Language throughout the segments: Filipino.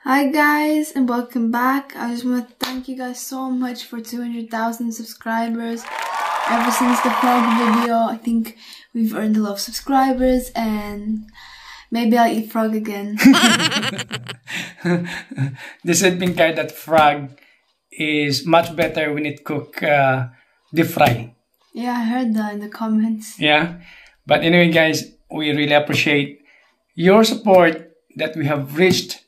Hi guys and welcome back. I just want to thank you guys so much for 200,000 subscribers. Ever since the frog video, I think we've earned a lot of subscribers and maybe I'll eat frog again. They said Pinkay that frog is much better when it cook deep fry. Yeah, I heard that in the comments. Yeah, but anyway guys, we really appreciate your support that we have reached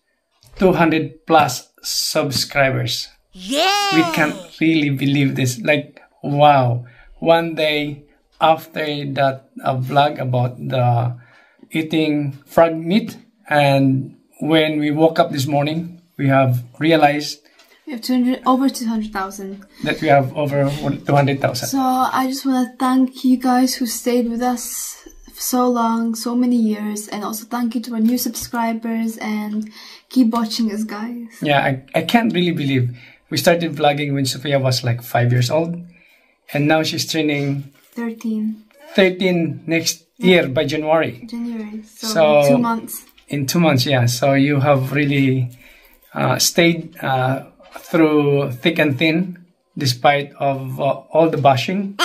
200 plus subscribers. Yeah, we can't really believe this. Like, wow, one day after that vlog about the eating frog meat, and when we woke up this morning, we have realized we have over 200,000. That we have over 200,000. So I just want to thank you guys who stayed with us so long, so many years, and also thank you to our new subscribers and keep watching us, guys. Yeah, I can't really believe we started vlogging when Sophia was like 5 years old, and now she's turning 13 next year by January. So 2 months. In 2 months, yeah. So you have really stayed through thick and thin despite of all the bashing,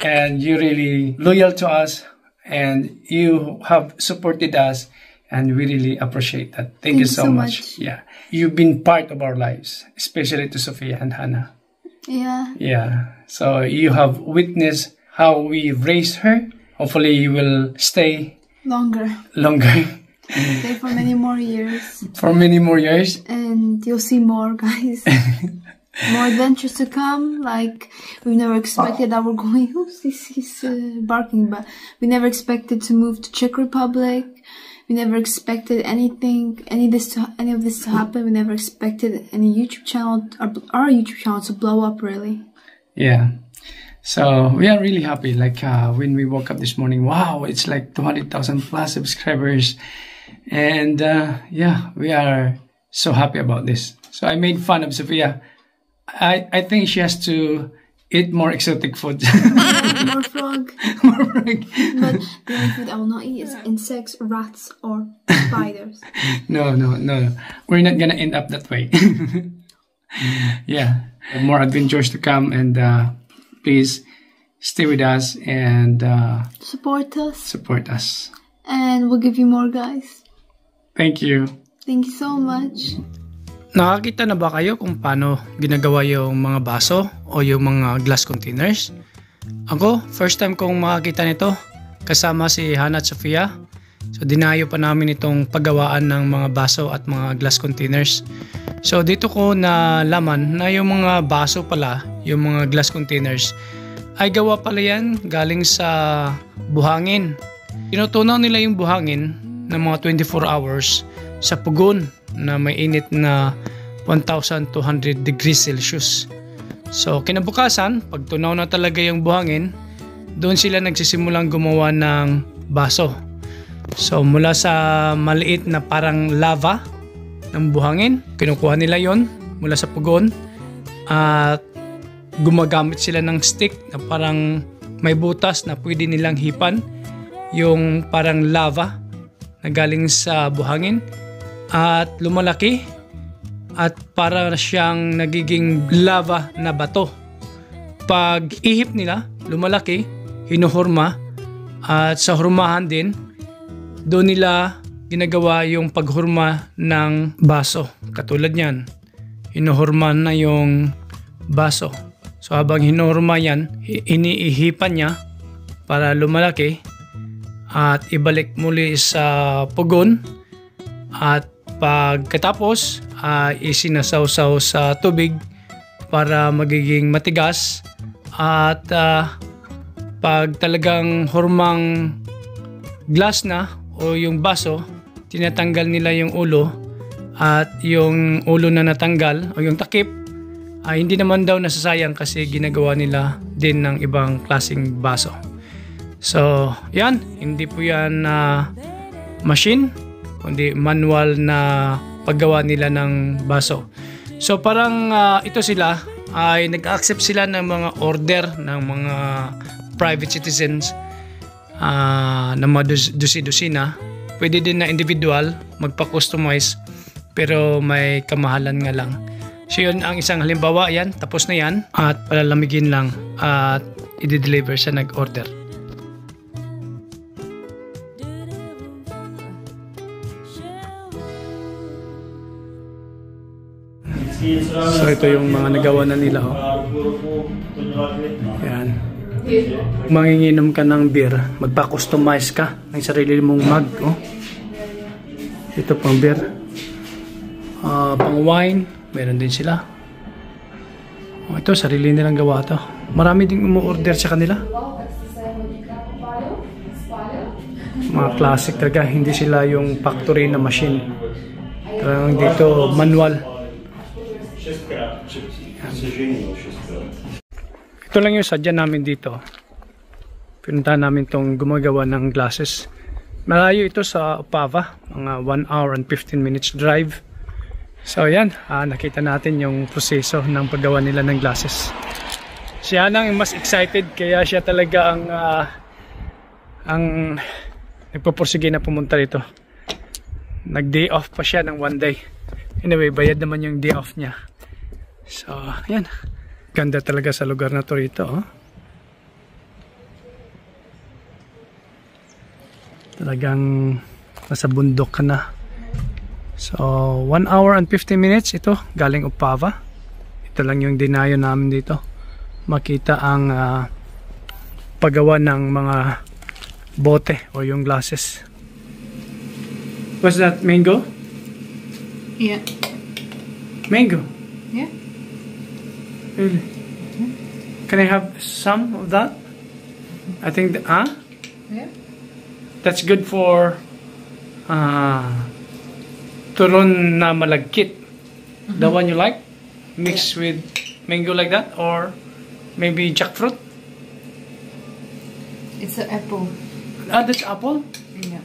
and you're really loyal to us. And you have supported us, and we really appreciate that. Thank you so much. Yeah, you've been part of our lives, especially to Sophia and Hannah. Yeah. Yeah. So you have witnessed how we raised her. Hopefully, you will stay longer. Stay for many more years. For many more years. And you'll see more, guys. More adventures to come. Like, we've never expected that we're going. Oops, he's barking, but we never expected to move to Czech Republic. We never expected any of this to happen. We never expected any YouTube channel, our YouTube channel, to blow up, really. Yeah. So we are really happy. Like when we woke up this morning, wow, it's like 200,000 plus subscribers, and yeah, we are so happy about this. So I made fun of Sophia. I think she has to eat more exotic food. More frog. More frog. But the only food I will not eat is insects, rats, or spiders. No. We're not gonna end up that way. Yeah. More adventures to come, and please stay with us and support us. And we'll give you more, guys. Thank you. Thank you so much. Nakakita na ba kayo kung paano ginagawa yung mga baso o yung mga glass containers? Ako, first time kong makakita nito kasama si Hannah at Sophia. So dinayo pa namin itong paggawaan ng mga baso at mga glass containers. So dito ko nalaman na yung mga baso pala, yung mga glass containers, ay gawa pala yan galing sa buhangin. Tinutunaw nila yung buhangin ng mga 24 hours sa pugon na may init na 1,200 degrees Celsius. So kinabukasan, pag tunaw na talaga yung buhangin, doon sila nagsisimulang gumawa ng baso. So mula sa maliit na parang lava ng buhangin, kinukuha nila yon mula sa pugon, at gumagamit sila ng stick na parang may butas na pwede nilang hipan yung parang lava na galing sa buhangin, at lumalaki at para siyang nagiging lava na bato. Pag ihip nila, lumalaki, hinuhurma, at sa hurmahan din, doon nila ginagawa yung paghurma ng baso. Katulad yan, hinuhurma na yung baso. So habang hinuhurma yan, iniihipan niya para lumalaki at ibalik muli sa pugon, at pagkatapos isinasawsaw sa tubig para magiging matigas, at pag talagang hurmang glass na o yung baso, tinatanggal nila yung ulo, at yung ulo na natanggal o yung takip hindi naman daw nasasayang kasi ginagawa nila din ng ibang klaseng baso. So yan, hindi po yan machine, kundi manual na paggawa nila ng baso. So parang ito sila ay nag-accept sila ng mga order ng mga private citizens na mga dusi-dusina. Pwede din na individual magpa-customize pero may kamahalan nga lang. So yun ang isang halimbawa, yan, tapos na yan at palalamigin lang at i-deliver sa nag-order. So ito yung mga nagawa na nila, oh. Yan. Manginginom ka ng beer, magpa-customize ka ng sarili mong mug, oh. Ito pang beer. Pang wine, meron din sila. Oh, ito sarili nilang gawa to. Marami ding umu-order sa kanila. Mga classic talaga, hindi sila yung factory na machine. Talagang dito manual. Ito lang yung sadya namin dito. Pinuntahan namin tong gumagawa ng glasses. Malayo ito sa Opava, mga 1 hour and 15 minutes drive. So yan, nakita natin yung proseso ng paggawa nila ng glasses. Siya nang mas excited, kaya siya talaga ang nagpupursige na pumunta rito. Nag-day off pa siya ng 1 day. Anyway, bayad naman yung day off niya. So, yan. Ganda talaga sa lugar na to rito, oh. Talagang nasa bundok ka na. So, 1 hour and 15 minutes ito, galing Opava. Ito lang yung dinayo namin dito. Makita ang paggawa ng mga bote o yung glasses. What's that, mango? Yeah. Mango? Yeah. Really? Can I have some of that? I think Yeah. that's good for turon na malagkit. The one you like? Mixed with mango like that? Or maybe jackfruit? It's an apple. That's apple? Yeah.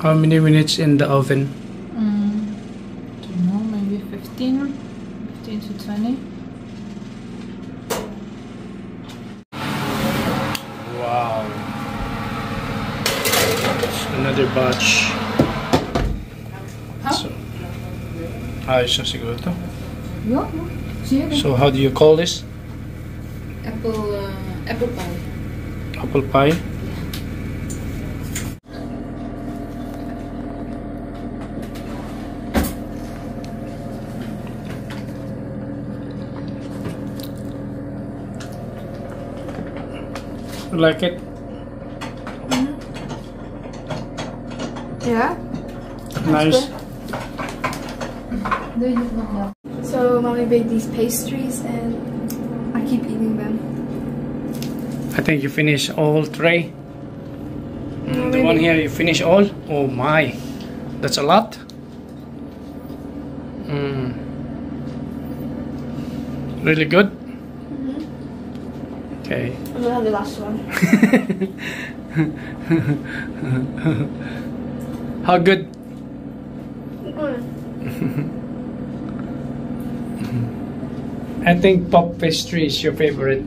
How many minutes in the oven? Don't know, maybe 15 to 20. Wow. That's another batch. So, ayos na siguro to. Yeah. So how do you call this? Apple pie. Apple pie? You like it? Yeah. Nice. So mommy made these pastries and I keep eating them. I think you finish all tray. The No, one really. here you finish all? Oh my, that's a lot. Really good? Okay. I'm gonna have the last one. How good? I think pop pastry is your favorite,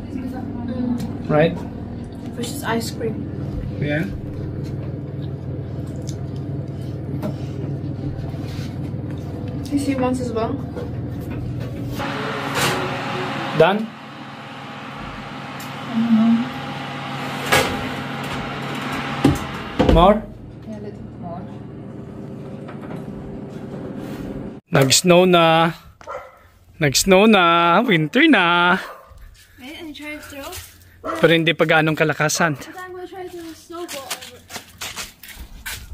right? Versus ice cream. Yeah. You see once as well? Done? More? Yeah, a little more. Nag-snow na. Nag-snow na. Winter na. Right, and try to throw. Pero hindi pa gaanong kalakasan. But I'm gonna try to snowball over.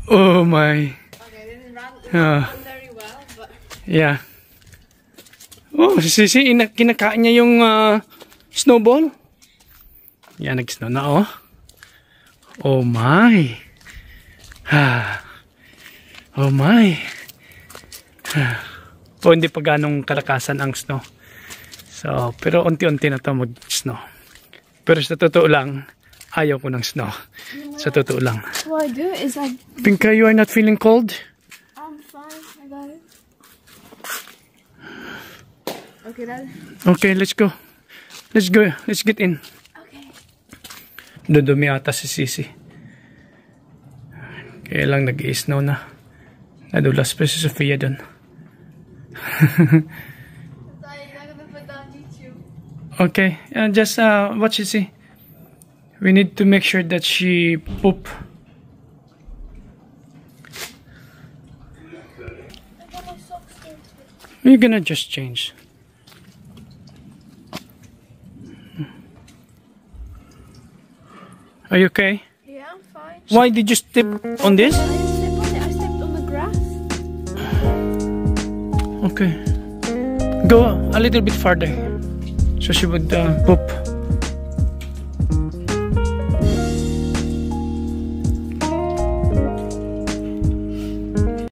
Oh my. Okay, didn't run Yeah. very well, but Yeah. Oh, sisi, kinakain niya yung snowball. Yan, nag-snow na, oh. Oh my. Oh my. O hindi pa ganong kalakasan ang snow. So, pero unti-unti na to mag-snow. Pero sa totoo lang, ayaw ko ng snow. Sa totoo lang. What I do is Pinka, you are not feeling cold? I'm fine, I got it. Okay, Dad. Okay, let's go. Let's go. Let's get in. Okay. Dudumi ata si Sisi. Kaya lang nag-i-snow na. Nadulas pa si Sofia dun. Okay, just what you see. We need to make sure that she poop. You're gonna just change. Are you okay? Yeah, I'm fine. Why did you step on this? I stepped on the grass. Okay. Go a little bit farther. So she would poop.